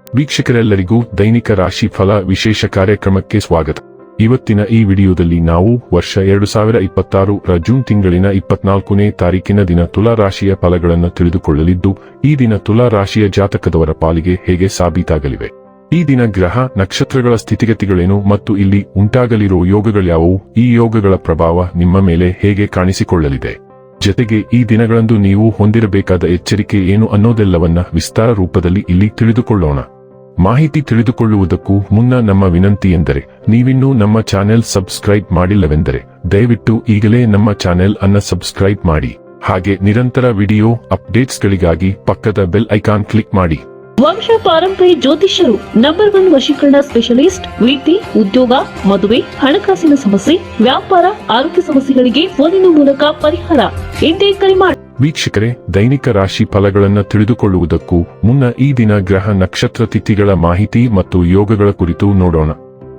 ವೀಕ್ಷಕರೆಲ್ಲರಿಗೂ ದೈನಿಕ ರಾಶಿ ಫಲ ವಿಶೇಷ ಕಾರ್ಯಕ್ರಮಕ್ಕೆ ಸ್ವಾಗತ. ಇವತ್ತಿನ ಈ ವಿಡಿಯೋದಲ್ಲಿ ನಾವು ವರ್ಷ 2026 ಜೂನ್ ತಿಂಗಳಿನ 24ನೇ ತಾರೀಕಿನ ದಿನ ತುಲಾ ರಾಶಿಯ ಫಲಗಳನ್ನು ತಿಳಿದುಕೊಳ್ಳಲಿದ್ದು, ಈ ದಿನ ತುಲಾ ರಾಶಿಯ ಜಾತಕದವರ ಪಾಲಿಗೆ ಹೇಗೆ ಸಾಬೀತಾಗಲಿವೆ, ಈ ದಿನ ಗ್ರಹ ನಕ್ಷತ್ರಗಳ ಸ್ಥಿತಿಗತಿಗಳೇನು ಮತ್ತು ಇಲ್ಲಿ ಉಂಟಾಗಲಿರುವ ಯೋಗಗಳ್ಯಾವುವು, ಈ ಯೋಗಗಳ ಪ್ರಭಾವ ನಿಮ್ಮ ಮೇಲೆ ಹೇಗೆ ಕಾಣಿಸಿಕೊಳ್ಳಲಿದೆ, ಜತೆಗೆ ಈ ದಿನಗಳಂದು ನೀವು ಹೊಂದಿರಬೇಕಾದ ಎಚ್ಚರಿಕೆ ಏನು ಅನ್ನೋದೆಲ್ಲವನ್ನ ವಿಸ್ತಾರ ರೂಪದಲ್ಲಿ ಇಲ್ಲಿ ತಿಳಿದುಕೊಳ್ಳೋಣ. ಮಾಹಿತಿ ತಿಳಿದುಕೊಳ್ಳುವುದಕ್ಕೂ ಮುನ್ನ ನಮ್ಮ ವಿನಂತಿ ಎಂದರೆ, ನೀವಿನ್ನೂ ನಮ್ಮ ಚಾನೆಲ್ ಸಬ್ಸ್ಕ್ರೈಬ್ ಮಾಡಿಲ್ಲವೆಂದರೆ ದಯವಿಟ್ಟು ಈಗಲೇ ನಮ್ಮ ಚಾನೆಲ್ ಅನ್ನು ಸಬ್ಸ್ಕ್ರೈಬ್ ಮಾಡಿ. ಹಾಗೆ ನಿರಂತರ ವಿಡಿಯೋ ಅಪ್ಡೇಟ್ಸ್ಗಳಿಗಾಗಿ ಪಕ್ಕದ ಬೆಲ್ ಐಕಾನ್ ಕ್ಲಿಕ್ ಮಾಡಿ. ವಂಶ ಪಾರಂಪರ್ಯ ಜ್ಯೋತಿಷ್ಯರು ನಂಬರ್ 1 ವಶೀಕರಣ ಸ್ಪೆಷಲಿಸ್ಟ್. ವೃತ್ತಿ, ಉದ್ಯೋಗ, ಮದುವೆ, ಹಣಕಾಸಿನ ಸಮಸ್ಯೆ, ವ್ಯಾಪಾರ, ಆರೋಗ್ಯ ಸಮಸ್ಯೆಗಳಿಗೆ ಫೋನಿನ ಮೂಲಕ ಪರಿಹಾರ. ಇಂದೇ ಕರೆ ಮಾಡಿ. ವೀಕ್ಷಕರೇ, ದೈನಿಕ ರಾಶಿ ಫಲಗಳನ್ನು ತಿಳಿದುಕೊಳ್ಳುವುದಕ್ಕೂ ಮುನ್ನ ಈ ದಿನ ಗ್ರಹ ನಕ್ಷತ್ರ ತಿಥಿಗಳ ಮಾಹಿತಿ ಮತ್ತು ಯೋಗಗಳ ಕುರಿತು ನೋಡೋಣ.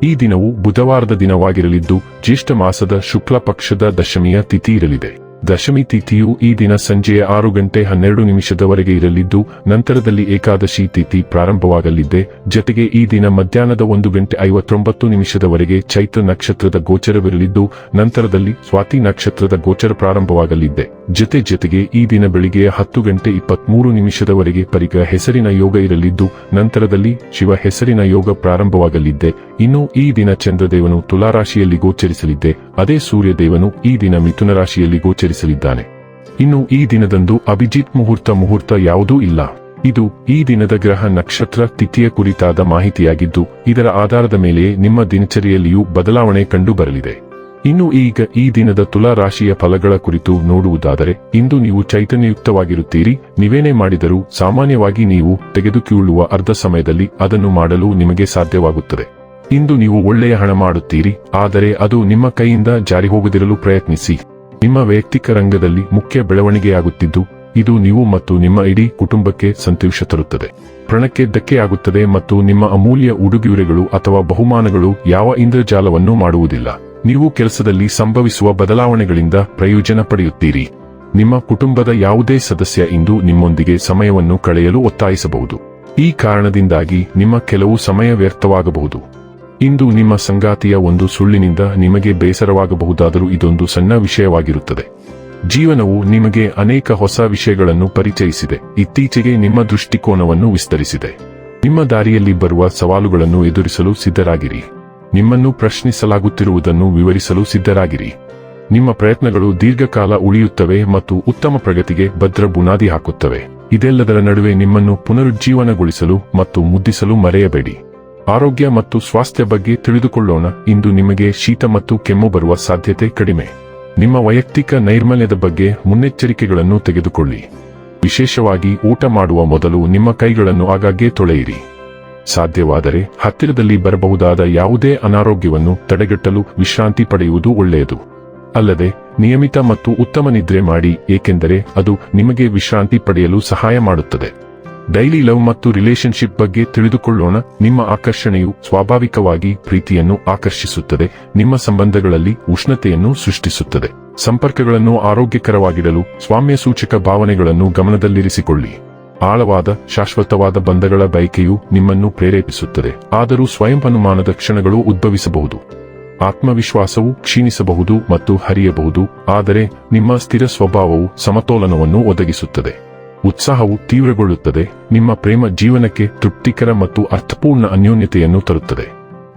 ಈ ದಿನವು ಬುಧವಾರದ ದಿನವಾಗಿರಲಿದ್ದು, ಜ್ಯೇಷ್ಠ ಮಾಸದ ಶುಕ್ಲ ಪಕ್ಷದ ದಶಮಿಯ ತಿಥಿ ಇರಲಿದೆ. ದಶಮಿ ತಿಥಿಯು ಈ ದಿನ ಸಂಜೆಯ 6:12 ಇರಲಿದ್ದು, ನಂತರದಲ್ಲಿ ಏಕಾದಶಿ ತಿಥಿ ಪ್ರಾರಂಭವಾಗಲಿದೆ. ಜತೆಗೆ ಈ ದಿನ ಮಧ್ಯಾಹ್ನದ 1:59 ಚೈತ್ರ ನಕ್ಷತ್ರದ ಗೋಚರವಿರಲಿದ್ದು, ನಂತರದಲ್ಲಿ ಸ್ವಾತಿ ನಕ್ಷತ್ರದ ಗೋಚರ ಪ್ರಾರಂಭವಾಗಲಿದೆ. ಜತೆಗೆ ಈ ದಿನ ಬೆಳಿಗ್ಗೆ 10:23 ಪರಿಗ ಹೆಸರಿನ ಯೋಗ ಇರಲಿದ್ದು, ನಂತರದಲ್ಲಿ ಶಿವ ಹೆಸರಿನ ಯೋಗ ಪ್ರಾರಂಭವಾಗಲಿದೆ. ಇನ್ನು ಈ ದಿನ ಚಂದ್ರದೇವನು ತುಲಾರಾಶಿಯಲ್ಲಿ ಗೋಚರಿಸಲಿದೆ. ಅದೇ ಸೂರ್ಯದೇವನು ಈ ದಿನ ಮಿಥುನ ರಾಶಿಯಲ್ಲಿ ಗೋಚರಿಸಲಿದ್ದಾನೆ. ಇನ್ನು ಈ ದಿನದಂದು ಅಭಿಜಿತ್ ಮುಹೂರ್ತ ಯಾವುದೂ ಇಲ್ಲ. ಇದು ಈ ದಿನದ ಗ್ರಹ ನಕ್ಷತ್ರ ತಿಥಿಯ ಕುರಿತಾದ ಮಾಹಿತಿಯಾಗಿದ್ದು, ಇದರ ಆಧಾರದ ಮೇಲೆ ನಿಮ್ಮ ದಿನಚರಿಯಲ್ಲಿಯೂ ಬದಲಾವಣೆ ಕಂಡು ಬರಲಿದೆ. ಇನ್ನು ಈಗ ಈ ದಿನದ ತುಲಾ ರಾಶಿಯ ಫಲಗಳ ಕುರಿತು ನೋಡುವುದಾದರೆ, ಇಂದು ನೀವು ಚೈತನ್ಯಯುಕ್ತವಾಗಿರುತ್ತೀರಿ. ನೀವೇನೇ ಮಾಡಿದರೂ ಸಾಮಾನ್ಯವಾಗಿ ನೀವು ತೆಗೆದುಕೊಳ್ಳುವ ಅರ್ಧ ಸಮಯದಲ್ಲಿ ಅದನ್ನು ಮಾಡಲು ನಿಮಗೆ ಸಾಧ್ಯವಾಗುತ್ತದೆ. ಇಂದು ನೀವು ಒಳ್ಳೆಯ ಹಣ ಮಾಡುತ್ತೀರಿ, ಆದರೆ ಅದು ನಿಮ್ಮ ಕೈಯಿಂದ ಜಾರಿ ಹೋಗದಿರಲು ಪ್ರಯತ್ನಿಸಿ. ನಿಮ್ಮ ವೈಯಕ್ತಿಕ ರಂಗದಲ್ಲಿ ಮುಖ್ಯ ಬೆಳವಣಿಗೆಯಾಗುತ್ತಿದ್ದು, ಇದು ನೀವು ಮತ್ತು ನಿಮ್ಮ ಇಡೀ ಕುಟುಂಬಕ್ಕೆ ಸಂತೋಷ ತರುತ್ತದೆ. ಪ್ರಾಣಕ್ಕೆ ಧಕ್ಕೆಯಾಗುತ್ತದೆ ಮತ್ತು ನಿಮ್ಮ ಅಮೂಲ್ಯ ಉಡುಗೊರೆಗಳು ಅಥವಾ ಬಹುಮಾನಗಳು ಯಾವ ಇಂದ್ರಜಾಲವನ್ನೂ ಮಾಡುವುದಿಲ್ಲ. ನೀವು ಕೆಲಸದಲ್ಲಿ ಸಂಭವಿಸುವ ಬದಲಾವಣೆಗಳಿಂದ ಪ್ರಯೋಜನ ಪಡೆಯುತ್ತೀರಿ. ನಿಮ್ಮ ಕುಟುಂಬದ ಯಾವುದೇ ಸದಸ್ಯ ಇಂದು ನಿಮ್ಮೊಂದಿಗೆ ಸಮಯವನ್ನು ಕಳೆಯಲು ಒತ್ತಾಯಿಸಬಹುದು. ಈ ಕಾರಣದಿಂದಾಗಿ ನಿಮ್ಮ ಕೆಲವು ಸಮಯ ವ್ಯರ್ಥವಾಗಬಹುದು. ಇಂದು ನಿಮ್ಮ ಸಂಗಾತಿಯ ಒಂದು ಸುಳ್ಳಿನಿಂದ ನಿಮಗೆ ಬೇಸರವಾಗಬಹುದಾದರೂ ಇದೊಂದು ಸಣ್ಣ ವಿಷಯವಾಗಿರುತ್ತದೆ. ಜೀವನವು ನಿಮಗೆ ಅನೇಕ ಹೊಸ ವಿಷಯಗಳನ್ನು ಪರಿಚಯಿಸಿದೆ. ಇತ್ತೀಚೆಗೆ ನಿಮ್ಮ ದೃಷ್ಟಿಕೋನವನ್ನು ವಿಸ್ತರಿಸಿದೆ. ನಿಮ್ಮ ದಾರಿಯಲ್ಲಿ ಬರುವ ಸವಾಲುಗಳನ್ನು ಎದುರಿಸಲು ಸಿದ್ಧರಾಗಿರಿ. ನಿಮ್ಮನ್ನು ಪ್ರಶ್ನಿಸಲಾಗುತ್ತಿರುವುದನ್ನು ವಿವರಿಸಲು ಸಿದ್ಧರಾಗಿರಿ. ನಿಮ್ಮ ಪ್ರಯತ್ನಗಳು ದೀರ್ಘಕಾಲ ಉಳಿಯುತ್ತವೆ ಮತ್ತು ಉತ್ತಮ ಪ್ರಗತಿಗೆ ಭದ್ರ ಬುನಾದಿ ಹಾಕುತ್ತವೆ. ಇದೆಲ್ಲದರ ನಡುವೆ ನಿಮ್ಮನ್ನು ಪುನರುಜ್ಜೀವನಗೊಳಿಸಲು ಮತ್ತು ಮುದ್ದಿಸಲು ಮರೆಯಬೇಡಿ. ಆರೋಗ್ಯ ಮತ್ತು ಸ್ವಾಸ್ಥ್ಯ ಬಗ್ಗೆ ತಿಳಿದುಕೊಳ್ಳೋಣ. ಇಂದು ನಿಮಗೆ ಶೀತ ಮತ್ತು ಕೆಮ್ಮು ಬರುವ ಸಾಧ್ಯತೆ ಕಡಿಮೆ. ನಿಮ್ಮ ವೈಯಕ್ತಿಕ ನೈರ್ಮಲ್ಯದ ಬಗ್ಗೆ ಮುನ್ನೆಚ್ಚರಿಕೆಗಳನ್ನು ತೆಗೆದುಕೊಳ್ಳಿ. ವಿಶೇಷವಾಗಿ ಊಟ ಮಾಡುವ ಮೊದಲು ನಿಮ್ಮ ಕೈಗಳನ್ನು ಆಗಾಗ್ಗೆ ತೊಳೆಯಿರಿ. ಸಾಧ್ಯವಾದರೆ ಹತ್ತಿರದಲ್ಲಿ ಬರಬಹುದಾದ ಯಾವುದೇ ಅನಾರೋಗ್ಯವನ್ನು ತಡೆಗಟ್ಟಲು ವಿಶ್ರಾಂತಿ ಪಡೆಯುವುದು ಒಳ್ಳೆಯದು. ಅಲ್ಲದೆ ನಿಯಮಿತ ಮತ್ತು ಉತ್ತಮ ನಿದ್ರೆ ಮಾಡಿ, ಏಕೆಂದರೆ ಅದು ನಿಮಗೆ ವಿಶ್ರಾಂತಿ ಪಡೆಯಲು ಸಹಾಯ ಮಾಡುತ್ತದೆ. ಡೈಲಿ ಲವ್ ಮತ್ತು ರಿಲೇಶನ್ಶಿಪ್ ಬಗ್ಗೆ ತಿಳಿದುಕೊಳ್ಳೋಣ. ನಿಮ್ಮ ಆಕರ್ಷಣೆಯು ಸ್ವಾಭಾವಿಕವಾಗಿ ಪ್ರೀತಿಯನ್ನು ಆಕರ್ಷಿಸುತ್ತದೆ. ನಿಮ್ಮ ಸಂಬಂಧಗಳಲ್ಲಿ ಉಷ್ಣತೆಯನ್ನು ಸೃಷ್ಟಿಸುತ್ತದೆ. ಸಂಪರ್ಕಗಳನ್ನು ಆರೋಗ್ಯಕರವಾಗಿಡಲು ಸ್ವಾಮ್ಯ ಸೂಚಕ ಭಾವನೆಗಳನ್ನು ಗಮನದಲ್ಲಿರಿಸಿಕೊಳ್ಳಿ. ಆಳವಾದ ಶಾಶ್ವತವಾದ ಬಂಧಗಳ ಬಯಕೆಯು ನಿಮ್ಮನ್ನು ಪ್ರೇರೇಪಿಸುತ್ತದೆ, ಆದರೂ ಸ್ವಯಂ ಅನುಮಾನದ ಕ್ಷಣಗಳು ಉದ್ಭವಿಸಬಹುದು. ಆತ್ಮವಿಶ್ವಾಸವು ಕ್ಷೀಣಿಸಬಹುದು ಮತ್ತು ಹರಿಯಬಹುದು, ಆದರೆ ನಿಮ್ಮ ಸ್ಥಿರ ಸ್ವಭಾವವು ಸಮತೋಲನವನ್ನು ಒದಗಿಸುತ್ತದೆ. ಉತ್ಸಾಹವು ತೀವ್ರಗೊಳ್ಳುತ್ತದೆ. ನಿಮ್ಮ ಪ್ರೇಮ ಜೀವನಕ್ಕೆ ತೃಪ್ತಿಕರ ಮತ್ತು ಅರ್ಥಪೂರ್ಣ ಅನ್ಯೋನ್ಯತೆಯನ್ನು ತರುತ್ತದೆ.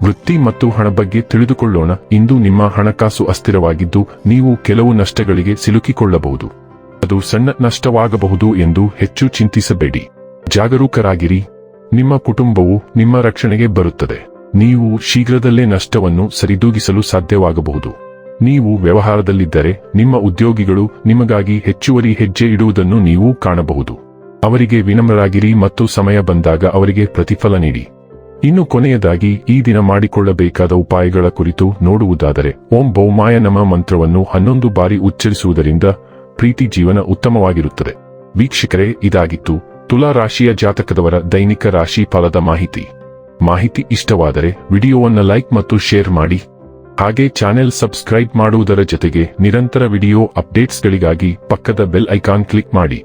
ವೃತ್ತಿ ಮತ್ತು ಹಣ ಬಗ್ಗೆ ತಿಳಿದುಕೊಳ್ಳೋಣ. ಇಂದು ನಿಮ್ಮ ಹಣಕಾಸು ಅಸ್ಥಿರವಾಗಿದ್ದು, ನೀವು ಕೆಲವು ನಷ್ಟಗಳಿಗೆ ಸಿಲುಕಿಕೊಳ್ಳಬಹುದು. ಅದು ಸಣ್ಣ ನಷ್ಟವಾಗಬಹುದು ಎಂದು ಹೆಚ್ಚು ಚಿಂತಿಸಬೇಡಿ. ಜಾಗರೂಕರಾಗಿರಿ. ನಿಮ್ಮ ಕುಟುಂಬವು ನಿಮ್ಮ ರಕ್ಷಣೆಗೆ ಬರುತ್ತದೆ. ನೀವು ಶೀಘ್ರದಲ್ಲೇ ನಷ್ಟವನ್ನು ಸರಿದೂಗಿಸಲು ಸಾಧ್ಯವಾಗಬಹುದು. ನೀವು ವ್ಯವಹಾರದಲ್ಲಿದ್ದರೆ ನಿಮ್ಮ ಉದ್ಯೋಗಿಗಳು ನಿಮಗಾಗಿ ಹೆಚ್ಚುವರಿ ಹೆಜ್ಜೆ ಇಡುವುದನ್ನು ನೀವು ಕಾಣಬಹುದು. ಅವರಿಗೆ ವಿನಮ್ರರಾಗಿರಿ ಮತ್ತು ಸಮಯ ಬಂದಾಗ ಅವರಿಗೆ ಪ್ರತಿಫಲ ನೀಡಿ. ಇನ್ನು ಕೊನೆಯದಾಗಿ ಈ ದಿನ ಮಾಡಿಕೊಳ್ಳಬೇಕಾದ ಉಪಾಯಗಳ ಕುರಿತು ನೋಡುವುದಾದರೆ, ಓಂ ಭೌಮಾಯ ನಮಃ ಮಂತ್ರವನ್ನು 11 ಬಾರಿ ಉಚ್ಚರಿಸುವುದರಿಂದ ಪ್ರೀತಿ ಜೀವನ ಉತ್ತಮವಾಗಿರುತ್ತದೆ. ವೀಕ್ಷಕರೇ, ಇದಾಗಿತ್ತು ತುಲಾ ರಾಶಿಯ ಜಾತಕದವರ ದೈನಿಕ ರಾಶಿ ಫಲದ ಮಾಹಿತಿ ಇಷ್ಟವಾದರೆ ವಿಡಿಯೋವನ್ನು ಲೈಕ್ ಮತ್ತು ಶೇರ್ ಮಾಡಿ. ಹಾಗೆ ಚಾನೆಲ್ ಸಬ್ಸ್ಕ್ರೈಬ್ ಮಾಡುವುದರ ಜೊತೆಗೆ ನಿರಂತರ ವಿಡಿಯೋ ಅಪ್ಡೇಟ್ಸ್ಗಳಿಗಾಗಿ ಪಕ್ಕದ ಬೆಲ್ ಐಕಾನ್ ಕ್ಲಿಕ್ ಮಾಡಿ.